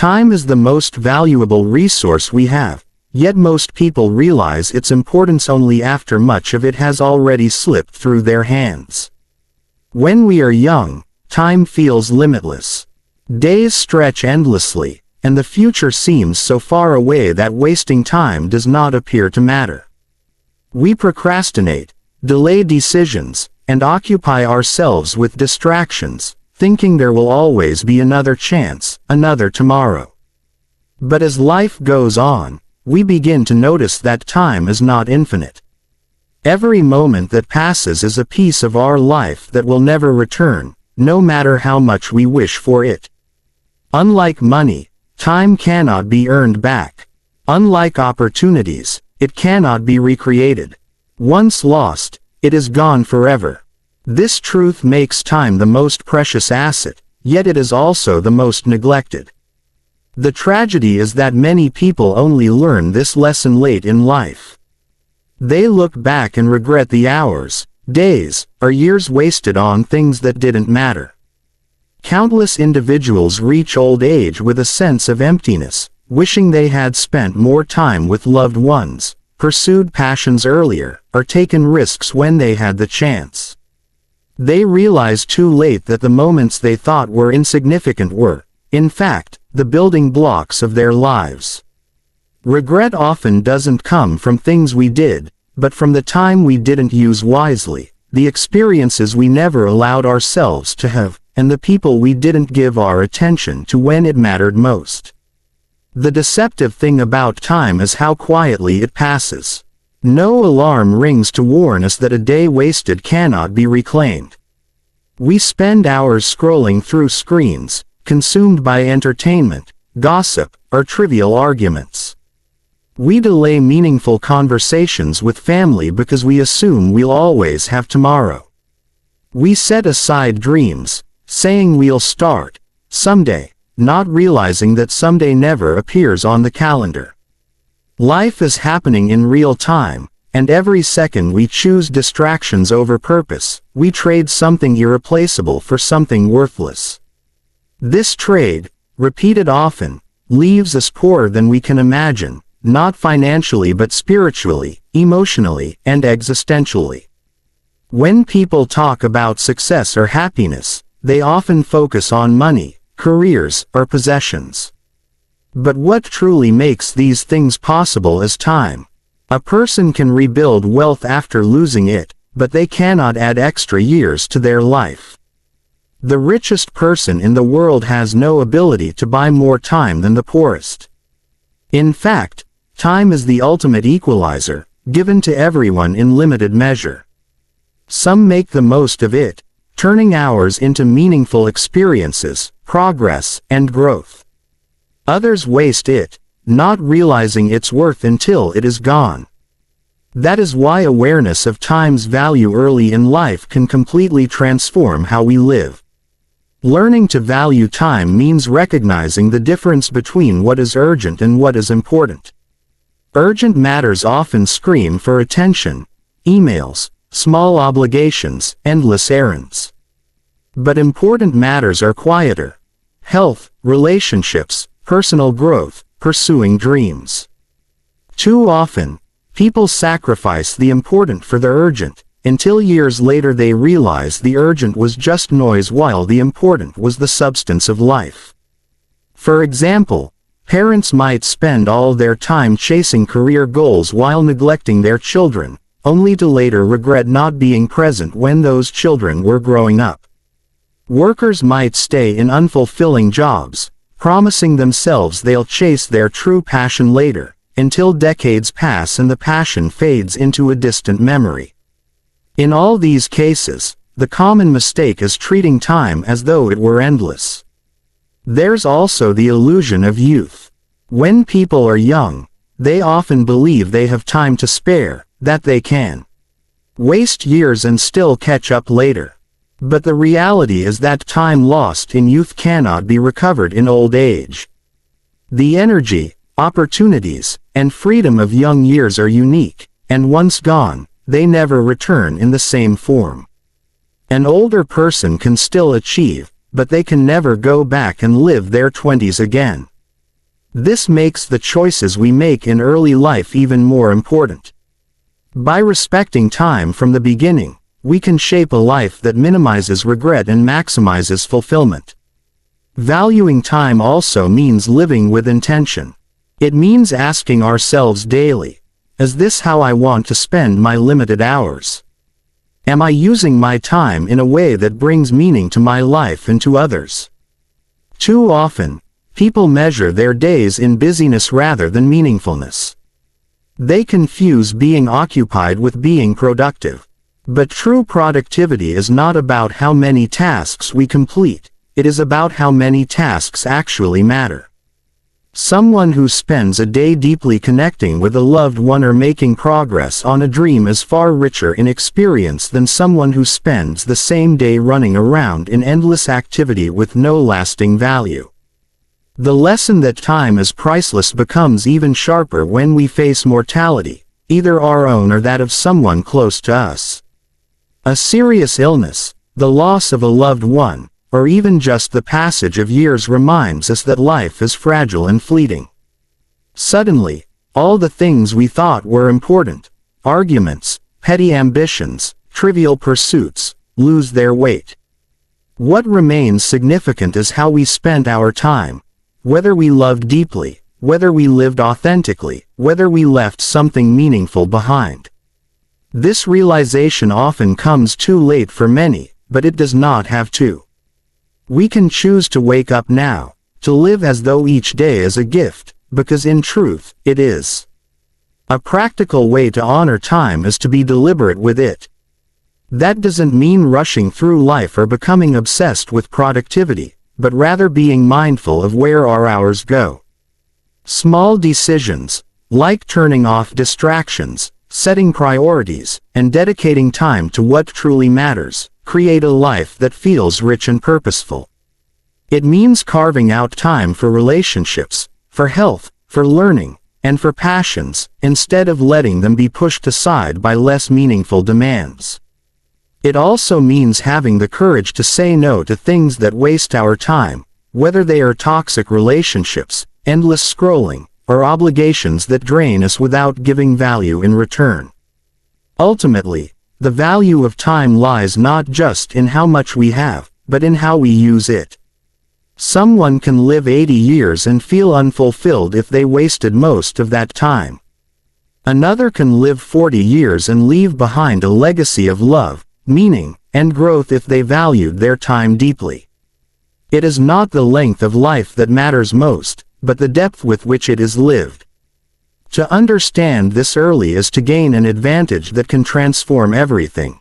Time is the most valuable resource we have, yet most people realize its importance only after much of it has already slipped through their hands. When we are young, time feels limitless. Days stretch endlessly, and the future seems so far away that wasting time does not appear to matter. We procrastinate, delay decisions, and occupy ourselves with distractions, thinking there will always be another chance, another tomorrow. But as life goes on, we begin to notice that time is not infinite. Every moment that passes is a piece of our life that will never return, no matter how much we wish for it. Unlike money, time cannot be earned back. Unlike opportunities, it cannot be recreated. Once lost, it is gone forever. This truth makes time the most precious asset, yet it is also the most neglected. The tragedy is that many people only learn this lesson late in life. They look back and regret the hours, days, or years wasted on things that didn't matter. Countless individuals reach old age with a sense of emptiness, wishing they had spent more time with loved ones, pursued passions earlier, or taken risks when they had the chance. They realize too late that the moments they thought were insignificant were, in fact, the building blocks of their lives. Regret often doesn't come from things we did, but from the time we didn't use wisely, the experiences we never allowed ourselves to have, and the people we didn't give our attention to when it mattered most. The deceptive thing about time is how quietly it passes. No alarm rings to warn us that a day wasted cannot be reclaimed. We spend hours scrolling through screens, consumed by entertainment, gossip, or trivial arguments. We delay meaningful conversations with family because we assume we'll always have tomorrow. We set aside dreams, saying we'll start someday, not realizing that someday never appears on the calendar. Life is happening in real time, and every second we choose distractions over purpose, we trade something irreplaceable for something worthless. This trade, repeated often, leaves us poorer than we can imagine, not financially but spiritually, emotionally, and existentially. When people talk about success or happiness, they often focus on money, careers, or possessions. But what truly makes these things possible is time. A person can rebuild wealth after losing it, but they cannot add extra years to their life. The richest person in the world has no ability to buy more time than the poorest. In fact, time is the ultimate equalizer, given to everyone in limited measure. Some make the most of it, turning hours into meaningful experiences, progress, and growth. Others waste it, not realizing its worth until it is gone. That is why awareness of time's value early in life can completely transform how we live. Learning to value time means recognizing the difference between what is urgent and what is important. Urgent matters often scream for attention: emails, small obligations, endless errands. But important matters are quieter: health, relationships, personal growth, pursuing dreams. Too often, people sacrifice the important for the urgent, until years later they realize the urgent was just noise while the important was the substance of life. For example, parents might spend all their time chasing career goals while neglecting their children, only to later regret not being present when those children were growing up. Workers might stay in unfulfilling jobs, promising themselves they'll chase their true passion later, until decades pass and the passion fades into a distant memory. In all these cases, the common mistake is treating time as though it were endless. There's also the illusion of youth. When people are young, they often believe they have time to spare, that they can waste years and still catch up later. But the reality is that time lost in youth cannot be recovered in old age. The energy, opportunities, and freedom of young years are unique, and once gone, they never return in the same form. An older person can still achieve, but they can never go back and live their 20s again. This makes the choices we make in early life even more important. By respecting time from the beginning, we can shape a life that minimizes regret and maximizes fulfillment. Valuing time also means living with intention. It means asking ourselves daily, is this how I want to spend my limited hours? Am I using my time in a way that brings meaning to my life and to others? Too often, people measure their days in busyness rather than meaningfulness. They confuse being occupied with being productive. But true productivity is not about how many tasks we complete, it is about how many tasks actually matter. Someone who spends a day deeply connecting with a loved one or making progress on a dream is far richer in experience than someone who spends the same day running around in endless activity with no lasting value. The lesson that time is priceless becomes even sharper when we face mortality, either our own or that of someone close to us. A serious illness, the loss of a loved one, or even just the passage of years reminds us that life is fragile and fleeting. Suddenly, all the things we thought were important, arguments, petty ambitions, trivial pursuits, lose their weight. What remains significant is how we spent our time, whether we loved deeply, whether we lived authentically, whether we left something meaningful behind. This realization often comes too late for many, but it does not have to. We can choose to wake up now, to live as though each day is a gift, because in truth, it is. A practical way to honor time is to be deliberate with it. That doesn't mean rushing through life or becoming obsessed with productivity, but rather being mindful of where our hours go. Small decisions, like turning off distractions, setting priorities, and dedicating time to what truly matters, create a life that feels rich and purposeful. It means carving out time for relationships, for health, for learning, and for passions, instead of letting them be pushed aside by less meaningful demands. It also means having the courage to say no to things that waste our time, whether they are toxic relationships, endless scrolling, or obligations that drain us without giving value in return. Ultimately, the value of time lies not just in how much we have, but in how we use it. Someone can live 80 years and feel unfulfilled if they wasted most of that time. Another can live 40 years and leave behind a legacy of love, meaning, and growth if they valued their time deeply. It is not the length of life that matters most, but the depth with which it is lived. To understand this early is to gain an advantage that can transform everything.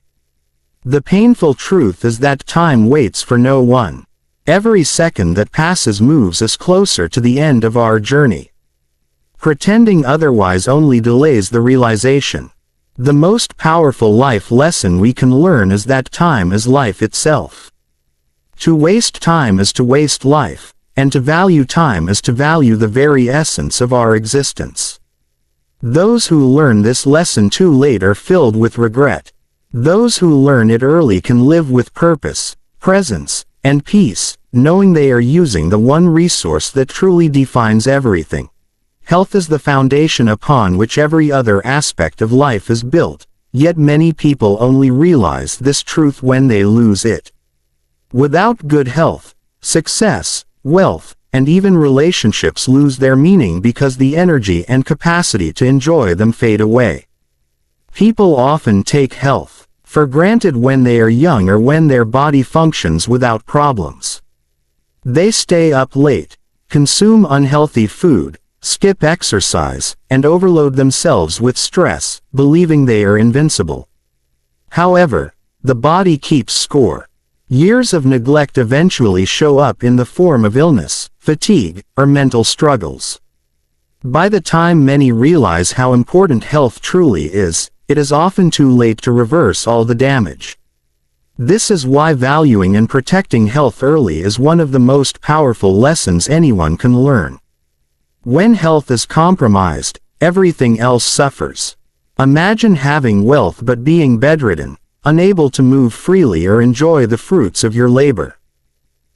The painful truth is that time waits for no one. Every second that passes moves us closer to the end of our journey. Pretending otherwise only delays the realization. The most powerful life lesson we can learn is that time is life itself. To waste time is to waste life, and to value time is to value the very essence of our existence. Those who learn this lesson too late are filled with regret. Those who learn it early can live with purpose, presence, and peace, knowing they are using the one resource that truly defines everything. Health is the foundation upon which every other aspect of life is built, yet many people only realize this truth when they lose it. Without good health, success, wealth, and even relationships lose their meaning because the energy and capacity to enjoy them fade away. People often take health for granted when they are young or when their body functions without problems. They stay up late, consume unhealthy food, skip exercise, and overload themselves with stress, believing they are invincible. However, the body keeps score. Years of neglect eventually show up in the form of illness, fatigue, or mental struggles. By the time many realize how important health truly is, it is often too late to reverse all the damage. This is why valuing and protecting health early is one of the most powerful lessons anyone can learn. When health is compromised, everything else suffers. Imagine having wealth but being bedridden, unable to move freely or enjoy the fruits of your labor.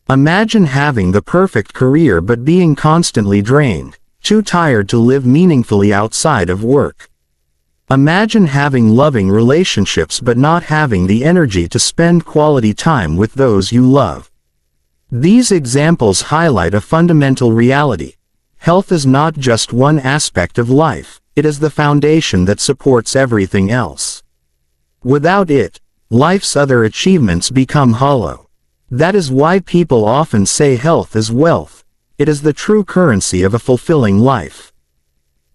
Imagine having the perfect career but being constantly drained, too tired to live meaningfully outside of work. Imagine having loving relationships but not having the energy to spend quality time with those you love. These examples highlight a fundamental reality. Health is not just one aspect of life, it is the foundation that supports everything else. Without it, life's other achievements become hollow. That is why people often say health is wealth. It is the true currency of a fulfilling life.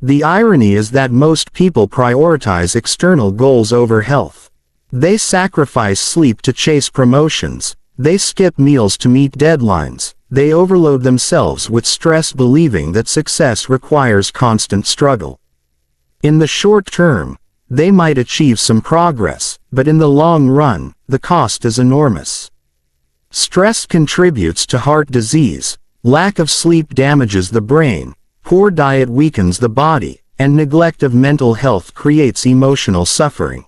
The irony is that most people prioritize external goals over health. They sacrifice sleep to chase promotions, they skip meals to meet deadlines, they overload themselves with stress believing that success requires constant struggle. In the short term, they might achieve some progress, but in the long run, the cost is enormous. Stress contributes to heart disease, lack of sleep damages the brain, poor diet weakens the body, and neglect of mental health creates emotional suffering.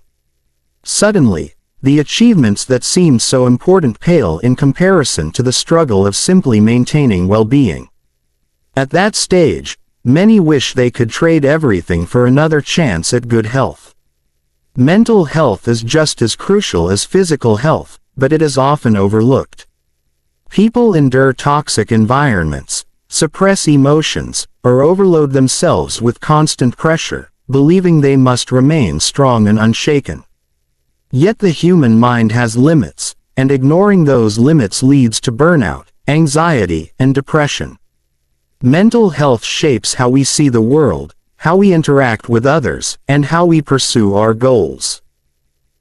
Suddenly, the achievements that seemed so important pale in comparison to the struggle of simply maintaining well-being. At that stage, many wish they could trade everything for another chance at good health. Mental health is just as crucial as physical health, but it is often overlooked. People endure toxic environments, suppress emotions, or overload themselves with constant pressure, believing they must remain strong and unshaken. Yet the human mind has limits, and ignoring those limits leads to burnout, anxiety, and depression. Mental health shapes how we see the world, how we interact with others, and how we pursue our goals.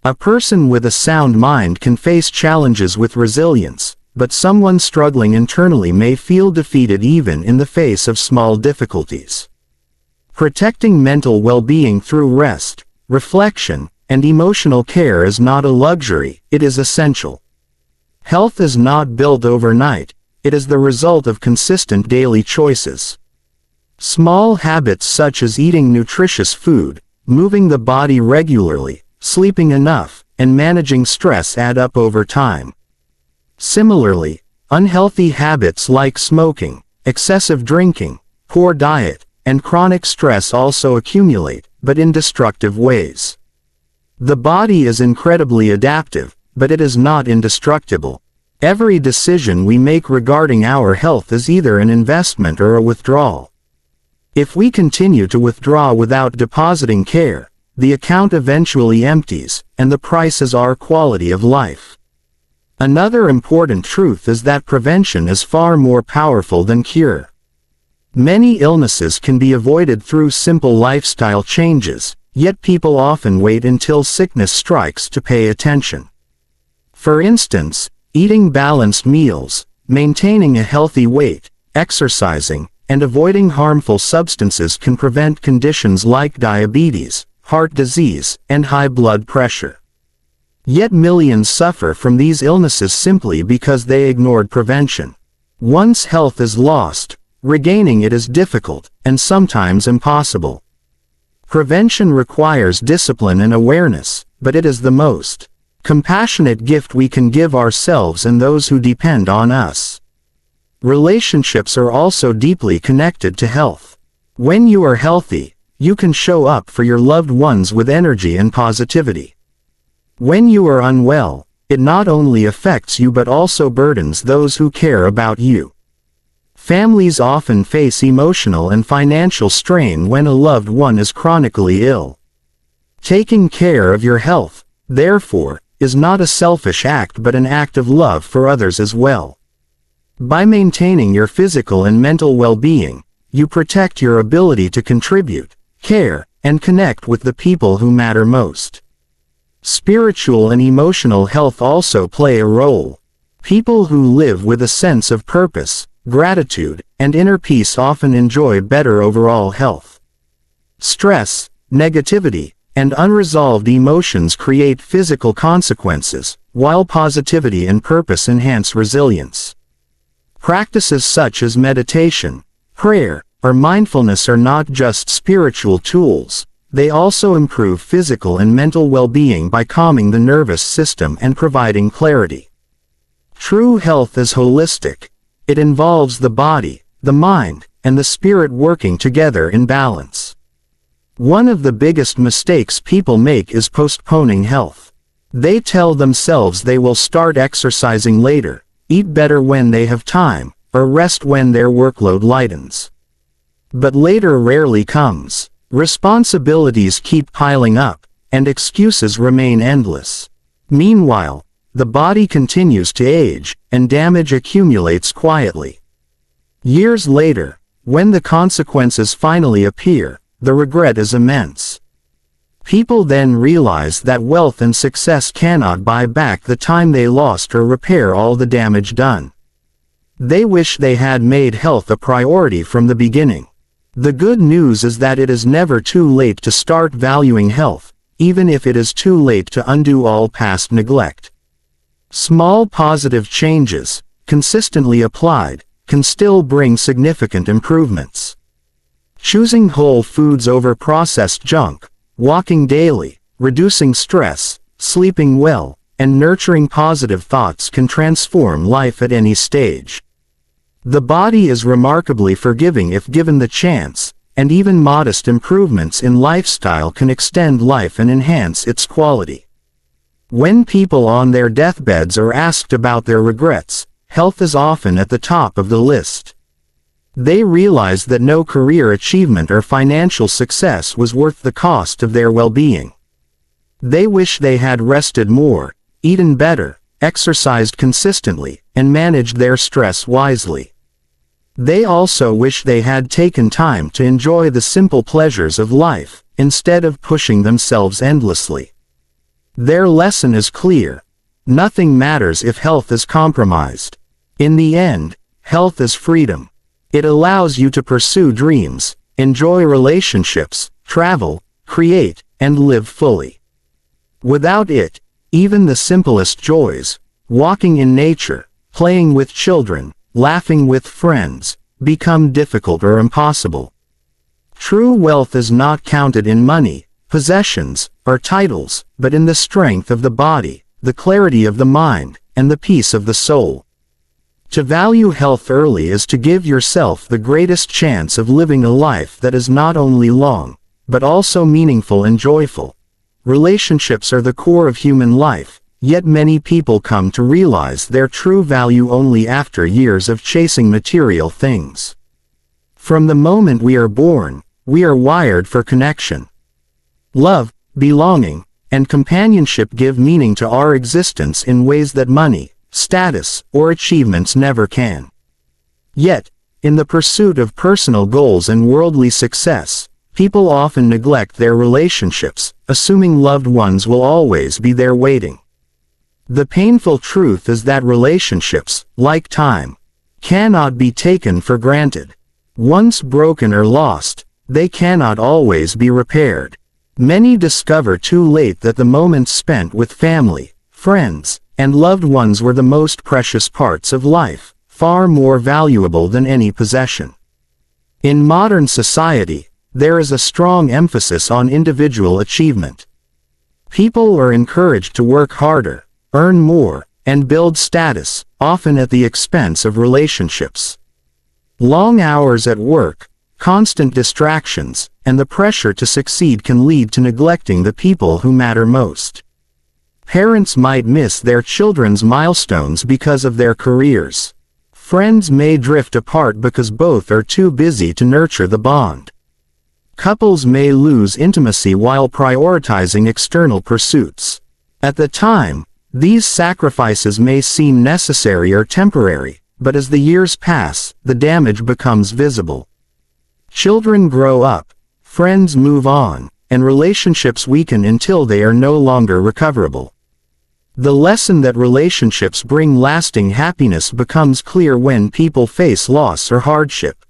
A person with a sound mind can face challenges with resilience, but someone struggling internally may feel defeated even in the face of small difficulties. Protecting mental well-being through rest, reflection, and emotional care is not a luxury, it is essential. Health is not built overnight, it is the result of consistent daily choices. Small habits such as eating nutritious food, moving the body regularly, sleeping enough, and managing stress add up over time. Similarly, unhealthy habits like smoking, excessive drinking, poor diet, and chronic stress also accumulate, but in destructive ways. The body is incredibly adaptive, but it is not indestructible. Every decision we make regarding our health is either an investment or a withdrawal. If we continue to withdraw without depositing care, the account eventually empties, and the price is our quality of life. Another important truth is that prevention is far more powerful than cure. Many illnesses can be avoided through simple lifestyle changes, yet people often wait until sickness strikes to pay attention. For instance, eating balanced meals, maintaining a healthy weight, exercising, and avoiding harmful substances can prevent conditions like diabetes, heart disease, and high blood pressure. Yet millions suffer from these illnesses simply because they ignored prevention. Once health is lost, regaining it is difficult, and sometimes impossible. Prevention requires discipline and awareness, but it is the most compassionate gift we can give ourselves and those who depend on us. Relationships are also deeply connected to health. When you are healthy, you can show up for your loved ones with energy and positivity. When you are unwell, it not only affects you but also burdens those who care about you. Families often face emotional and financial strain when a loved one is chronically ill. Taking care of your health, therefore, is not a selfish act but an act of love for others as well. By maintaining your physical and mental well-being, you protect your ability to contribute, care, and connect with the people who matter most. Spiritual and emotional health also play a role. People who live with a sense of purpose, gratitude, and inner peace often enjoy better overall health. Stress, negativity, and unresolved emotions create physical consequences, while positivity and purpose enhance resilience. Practices such as meditation, prayer, or mindfulness are not just spiritual tools, they also improve physical and mental well-being by calming the nervous system and providing clarity. True health is holistic. It involves the body, the mind, and the spirit working together in balance. One of the biggest mistakes people make is postponing health. They tell themselves they will start exercising later, eat better when they have time, or rest when their workload lightens. But later rarely comes. Responsibilities keep piling up, and excuses remain endless. Meanwhile, the body continues to age, and damage accumulates quietly. Years later, when the consequences finally appear, the regret is immense. People then realize that wealth and success cannot buy back the time they lost or repair all the damage done. They wish they had made health a priority from the beginning. The good news is that it is never too late to start valuing health, even if it is too late to undo all past neglect. Small positive changes, consistently applied, can still bring significant improvements. Choosing whole foods over processed junk, walking daily, reducing stress, sleeping well, and nurturing positive thoughts can transform life at any stage. The body is remarkably forgiving if given the chance, and even modest improvements in lifestyle can extend life and enhance its quality. When people on their deathbeds are asked about their regrets, health is often at the top of the list. They realize that no career achievement or financial success was worth the cost of their well-being. They wish they had rested more, eaten better, exercised consistently, and managed their stress wisely. They also wish they had taken time to enjoy the simple pleasures of life, instead of pushing themselves endlessly. Their lesson is clear. Nothing matters if health is compromised. In the end, health is freedom. It allows you to pursue dreams, enjoy relationships, travel, create, and live fully. Without it, even the simplest joys, walking in nature, playing with children, laughing with friends, become difficult or impossible. True wealth is not counted in money, possessions, or titles, but in the strength of the body, the clarity of the mind, and the peace of the soul. To value health early is to give yourself the greatest chance of living a life that is not only long, but also meaningful and joyful. Relationships are the core of human life, yet many people come to realize their true value only after years of chasing material things. From the moment we are born, we are wired for connection. Love, belonging, and companionship give meaning to our existence in ways that money, status, or achievements never can. Yet, in the pursuit of personal goals and worldly success, people often neglect their relationships, assuming loved ones will always be there waiting. The painful truth is that relationships, like time, cannot be taken for granted. Once broken or lost, they cannot always be repaired. Many discover too late that the moments spent with family, friends, and loved ones were the most precious parts of life, far more valuable than any possession. In modern society, there is a strong emphasis on individual achievement. People are encouraged to work harder, earn more, and build status, often at the expense of relationships. Long hours at work, constant distractions, and the pressure to succeed can lead to neglecting the people who matter most. Parents might miss their children's milestones because of their careers. Friends may drift apart because both are too busy to nurture the bond. Couples may lose intimacy while prioritizing external pursuits. At the time, these sacrifices may seem necessary or temporary, but as the years pass, the damage becomes visible. Children grow up, friends move on, and relationships weaken until they are no longer recoverable. The lesson that relationships bring lasting happiness becomes clear when people face loss or hardship.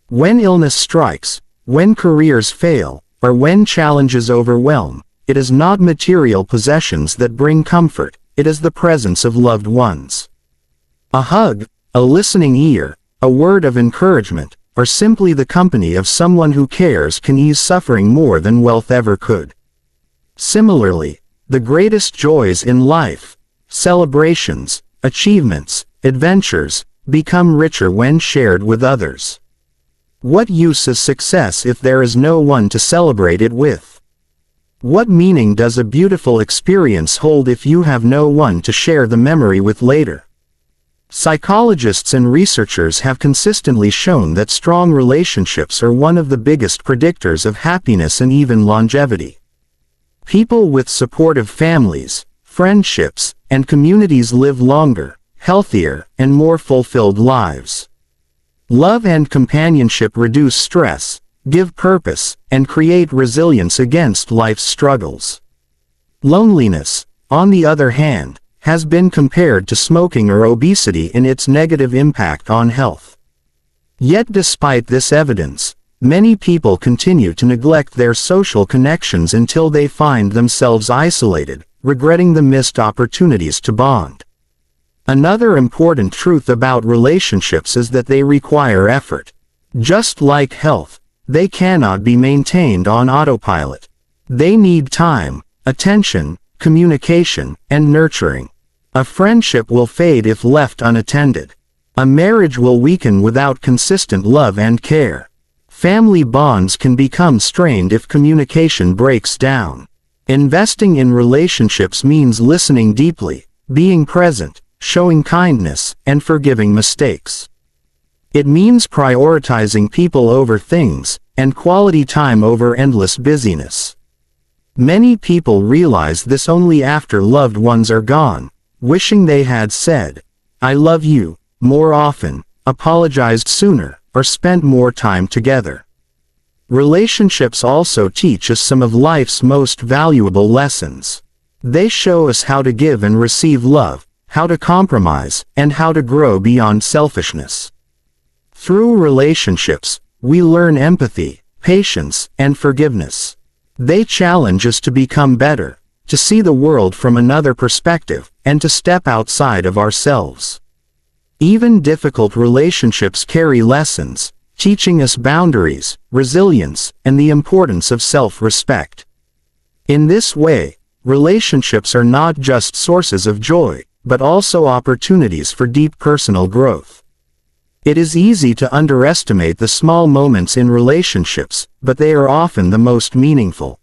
When illness strikes, when careers fail, or when challenges overwhelm, it is not material possessions that bring comfort, it is the presence of loved ones. A hug, a listening ear, a word of encouragement, or simply the company of someone who cares can ease suffering more than wealth ever could. Similarly, the greatest joys in life, celebrations, achievements, adventures, become richer when shared with others. What use is success if there is no one to celebrate it with? What meaning does a beautiful experience hold if you have no one to share the memory with later? Psychologists and researchers have consistently shown that strong relationships are one of the biggest predictors of happiness and even longevity. People with supportive families, friendships, and communities live longer, healthier, and more fulfilled lives. Love and companionship reduce stress, give purpose, and create resilience against life's struggles. Loneliness, on the other hand, has been compared to smoking or obesity in its negative impact on health. Yet despite this evidence, many people continue to neglect their social connections until they find themselves isolated, regretting the missed opportunities to bond. Another important truth about relationships is that they require effort. Just like health, they cannot be maintained on autopilot. They need time, attention, communication, and nurturing. A friendship will fade if left unattended. A marriage will weaken without consistent love and care. Family bonds can become strained if communication breaks down. Investing in relationships means listening deeply, being present, showing kindness, and forgiving mistakes. It means prioritizing people over things, and quality time over endless busyness. Many people realize this only after loved ones are gone, wishing they had said, "I love you," more often, apologized sooner, or spent more time together. Relationships also teach us some of life's most valuable lessons. They show us how to give and receive love, how to compromise, and how to grow beyond selfishness. Through relationships, we learn empathy, patience, and forgiveness. They challenge us to become better, to see the world from another perspective, and to step outside of ourselves. Even difficult relationships carry lessons, teaching us boundaries, resilience, and the importance of self-respect. In this way, relationships are not just sources of joy, but also opportunities for deep personal growth. It is easy to underestimate the small moments in relationships, but they are often the most meaningful.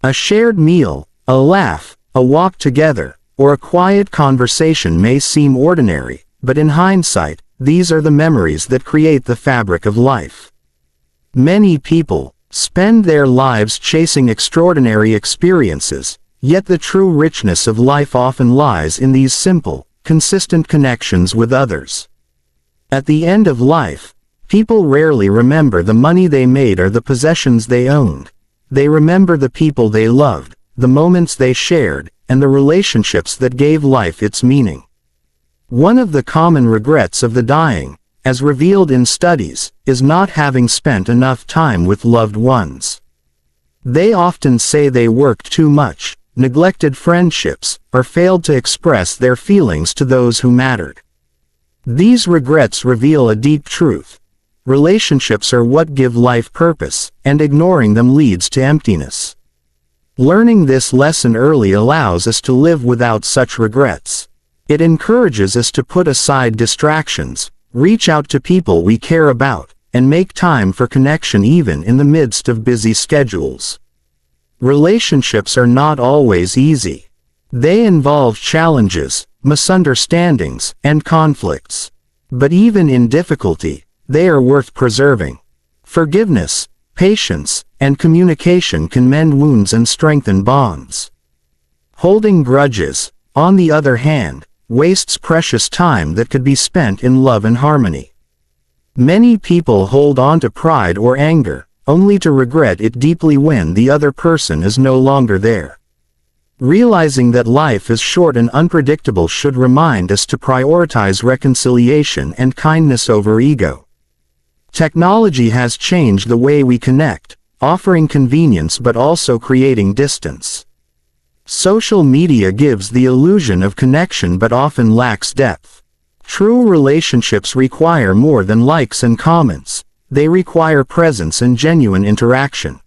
A shared meal, a laugh, a walk together, or a quiet conversation may seem ordinary, but in hindsight, these are the memories that create the fabric of life. Many people spend their lives chasing extraordinary experiences, yet the true richness of life often lies in these simple, consistent connections with others. At the end of life, people rarely remember the money they made or the possessions they owned. They remember the people they loved, the moments they shared, and the relationships that gave life its meaning. One of the common regrets of the dying, as revealed in studies, is not having spent enough time with loved ones. They often say they worked too much, neglected friendships, or failed to express their feelings to those who mattered. These regrets reveal a deep truth. Relationships are what give life purpose, and ignoring them leads to emptiness. Learning this lesson early allows us to live without such regrets. It encourages us to put aside distractions, reach out to people we care about, and make time for connection even in the midst of busy schedules. Relationships are not always easy. They involve challenges, misunderstandings, and conflicts. But even in difficulty, they are worth preserving. Forgiveness, patience, and communication can mend wounds and strengthen bonds. Holding grudges, on the other hand, wastes precious time that could be spent in love and harmony. Many people hold on to pride or anger, only to regret it deeply when the other person is no longer there. Realizing that life is short and unpredictable should remind us to prioritize reconciliation and kindness over ego. Technology has changed the way we connect, offering convenience but also creating distance. Social media gives the illusion of connection but often lacks depth. True relationships require more than likes and comments. They require presence and genuine interaction.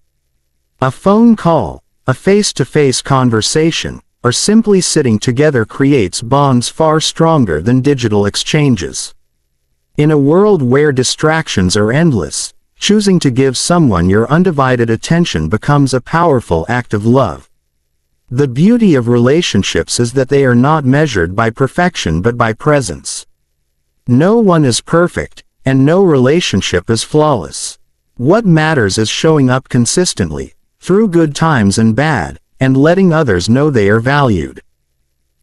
A phone call, a face-to-face conversation, or simply sitting together creates bonds far stronger than digital exchanges. In a world where distractions are endless, Choosing to give someone your undivided attention becomes a powerful act of love. The beauty of relationships is that they are not measured by perfection but by presence. No one is perfect, and no relationship is flawless. What matters is showing up consistently, through good times and bad, and letting others know they are valued.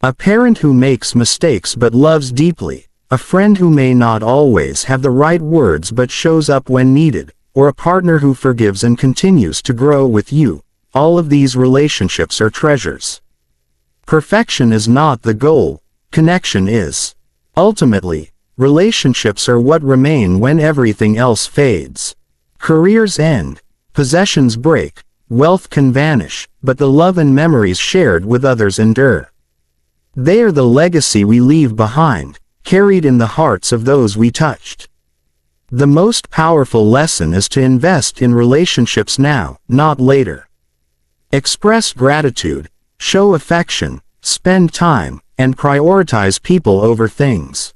A parent who makes mistakes but loves deeply, a friend who may not always have the right words but shows up when needed, or a partner who forgives and continues to grow with you, all of these relationships are treasures. Perfection is not the goal, connection is. Ultimately, relationships are what remain when everything else fades. Careers end, possessions break, wealth can vanish, but the love and memories shared with others endure. They are the legacy we leave behind, carried in the hearts of those we touched. The most powerful lesson is to invest in relationships now, not later. Express gratitude, show affection, spend time, and prioritize people over things.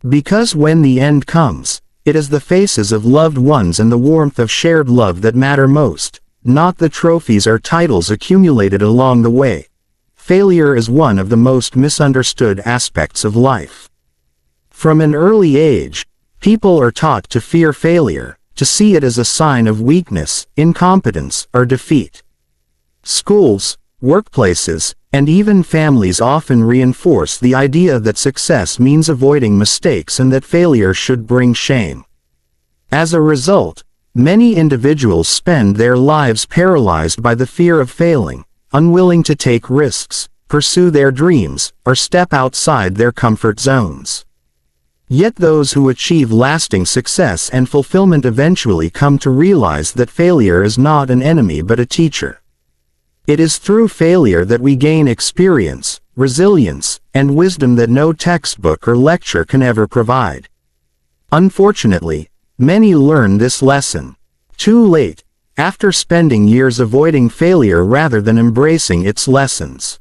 Because when the end comes, it is the faces of loved ones and the warmth of shared love that matter most, not the trophies or titles accumulated along the way. Failure is one of the most misunderstood aspects of life. From an early age, people are taught to fear failure, to see it as a sign of weakness, incompetence, or defeat. Schools, workplaces, and even families often reinforce the idea that success means avoiding mistakes and that failure should bring shame. As a result, many individuals spend their lives paralyzed by the fear of failing, unwilling to take risks, pursue their dreams, or step outside their comfort zones. Yet those who achieve lasting success and fulfillment eventually come to realize that failure is not an enemy but a teacher. It is through failure that we gain experience, resilience, and wisdom that no textbook or lecture can ever provide. Unfortunately, many learn this lesson too late, after spending years avoiding failure rather than embracing its lessons.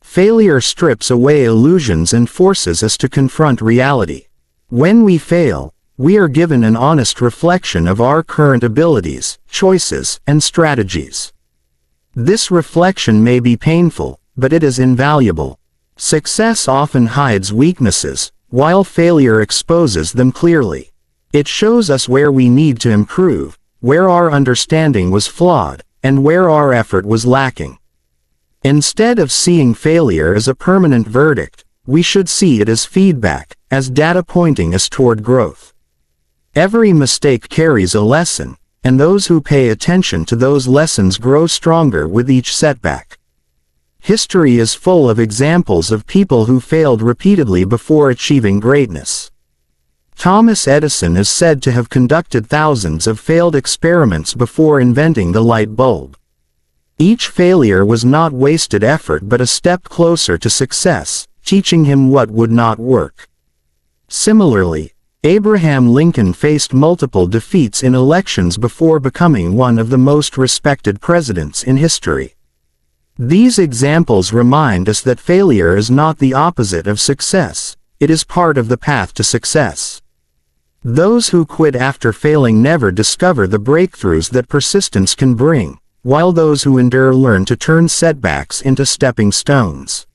Failure strips away illusions and forces us to confront reality. When we fail, we are given an honest reflection of our current abilities, choices, and strategies. This reflection may be painful, but it is invaluable. Success often hides weaknesses, while failure exposes them clearly. It shows us where we need to improve, where our understanding was flawed, and where our effort was lacking. Instead of seeing failure as a permanent verdict, we should see it as feedback, as data pointing us toward growth. Every mistake carries a lesson, and those who pay attention to those lessons grow stronger with each setback. History is full of examples of people who failed repeatedly before achieving greatness. Thomas Edison is said to have conducted thousands of failed experiments before inventing the light bulb. Each failure was not wasted effort but a step closer to success, teaching him what would not work. Similarly, Abraham Lincoln faced multiple defeats in elections before becoming one of the most respected presidents in history. These examples remind us that failure is not the opposite of success, it is part of the path to success. Those who quit after failing never discover the breakthroughs that persistence can bring, while those who endure learn to turn setbacks into stepping stones.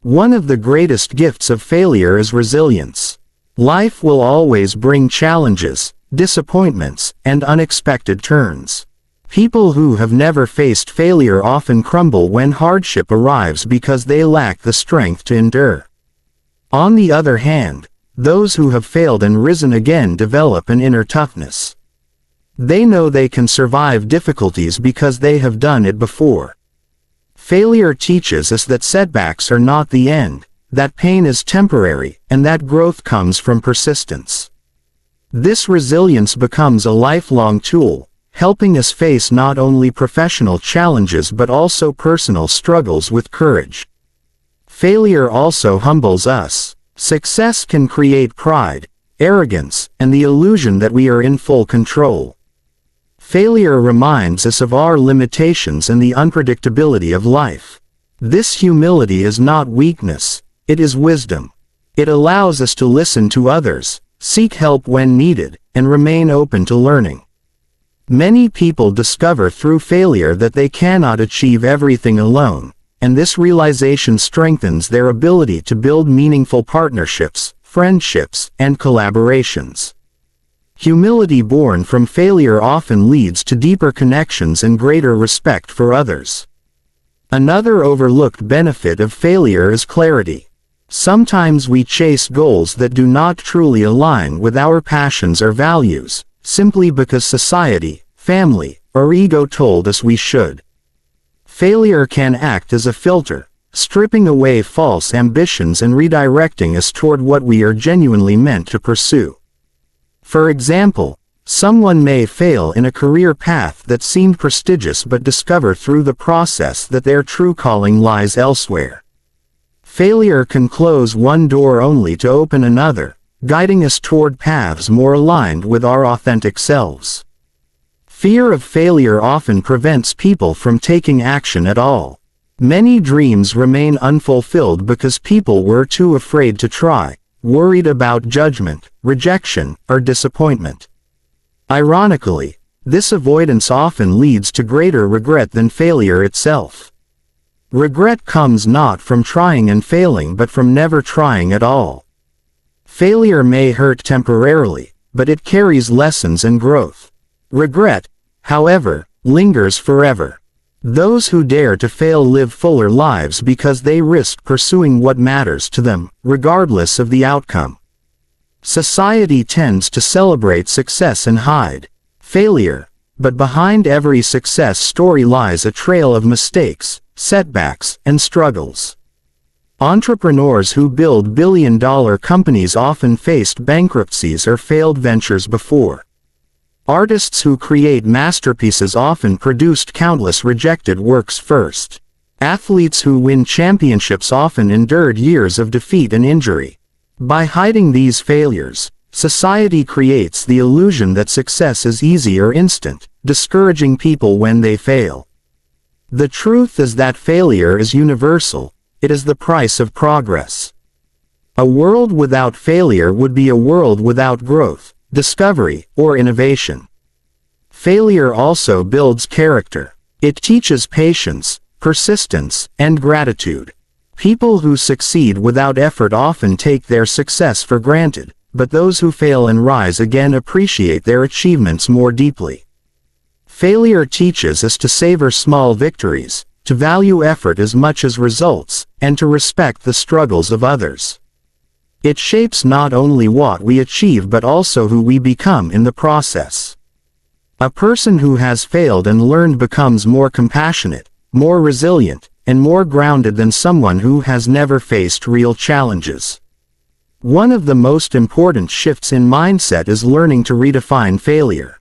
One of the greatest gifts of failure is resilience. Life will always bring challenges, disappointments, and unexpected turns. People who have never faced failure often crumble when hardship arrives because they lack the strength to endure. On the other hand, those who have failed and risen again develop an inner toughness. They know they can survive difficulties because they have done it before. Failure teaches us that setbacks are not the end, that pain is temporary, and that growth comes from persistence. This resilience becomes a lifelong tool, helping us face not only professional challenges but also personal struggles with courage. Failure also humbles us. Success can create pride, arrogance, and the illusion that we are in full control. Failure reminds us of our limitations and the unpredictability of life. This humility is not weakness, it is wisdom. It allows us to listen to others, seek help when needed, and remain open to learning. Many people discover through failure that they cannot achieve everything alone, and this realization strengthens their ability to build meaningful partnerships, friendships, and collaborations. Humility born from failure often leads to deeper connections and greater respect for others. Another overlooked benefit of failure is clarity. Sometimes we chase goals that do not truly align with our passions or values, simply because society, family, or ego told us we should. Failure can act as a filter, stripping away false ambitions and redirecting us toward what we are genuinely meant to pursue. For example, someone may fail in a career path that seemed prestigious but discover through the process that their true calling lies elsewhere. Failure can close one door only to open another, guiding us toward paths more aligned with our authentic selves. Fear of failure often prevents people from taking action at all. Many dreams remain unfulfilled because people were too afraid to try, worried about judgment, rejection, or disappointment. Ironically, this avoidance often leads to greater regret than failure itself. Regret comes not from trying and failing but from never trying at all. Failure may hurt temporarily, but it carries lessons and growth. Regret, however, lingers forever. Those who dare to fail live fuller lives because they risk pursuing what matters to them, regardless of the outcome. Society tends to celebrate success and hide failure, but behind every success story lies a trail of mistakes, setbacks, and struggles. Entrepreneurs who build billion-dollar companies often faced bankruptcies or failed ventures before. Artists who create masterpieces often produced countless rejected works first. Athletes who win championships often endured years of defeat and injury. By hiding these failures, society creates the illusion that success is easy or instant, discouraging people when they fail. The truth is that failure is universal. It is the price of progress. A world without failure would be a world without growth, discovery, or innovation. Failure also builds character. It teaches patience, persistence, and gratitude. People who succeed without effort often take their success for granted, but those who fail and rise again appreciate their achievements more deeply. Failure teaches us to savor small victories, to value effort as much as results, and to respect the struggles of others. It shapes not only what we achieve but also who we become in the process. A person who has failed and learned becomes more compassionate, more resilient, and more grounded than someone who has never faced real challenges. One of the most important shifts in mindset is learning to redefine failure.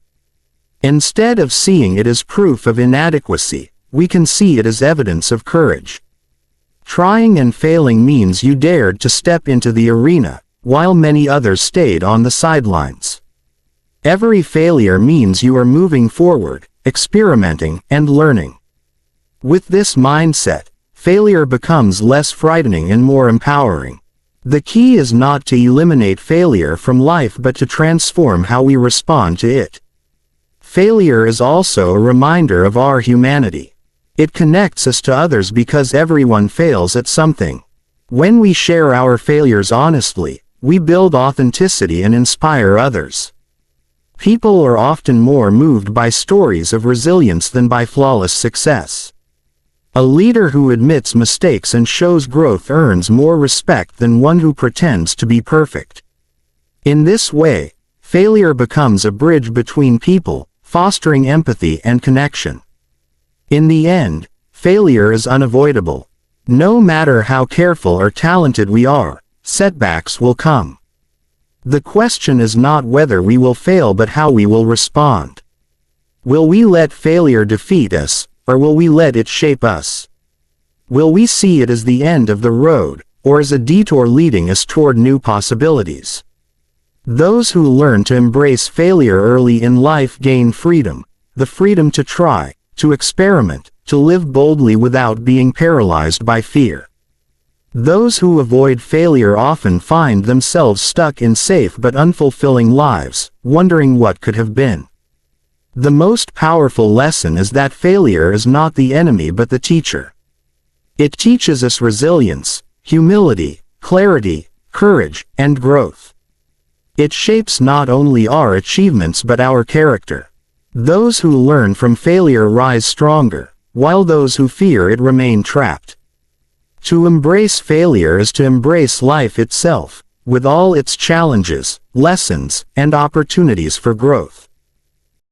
Instead of seeing it as proof of inadequacy, we can see it as evidence of courage. Trying and failing means you dared to step into the arena, while many others stayed on the sidelines. Every failure means you are moving forward, experimenting, and learning. With this mindset, failure becomes less frightening and more empowering. The key is not to eliminate failure from life but to transform how we respond to it. Failure is also a reminder of our humanity. It connects us to others because everyone fails at something. When we share our failures honestly, we build authenticity and inspire others. People are often more moved by stories of resilience than by flawless success. A leader who admits mistakes and shows growth earns more respect than one who pretends to be perfect. In this way, failure becomes a bridge between people, fostering empathy and connection. In the end, failure is unavoidable. No matter how careful or talented we are, setbacks will come. The question is not whether we will fail but how we will respond. Will we let failure defeat us, or will we let it shape us? Will we see it as the end of the road, or as a detour leading us toward new possibilities? Those who learn to embrace failure early in life gain freedom, the freedom to try, to experiment, to live boldly without being paralyzed by fear. Those who avoid failure often find themselves stuck in safe but unfulfilling lives, wondering what could have been. The most powerful lesson is that failure is not the enemy but the teacher. It teaches us resilience, humility, clarity, courage, and growth. It shapes not only our achievements but our character. Those who learn from failure rise stronger, while those who fear it remain trapped. To embrace failure is to embrace life itself, with all its challenges, lessons, and opportunities for growth.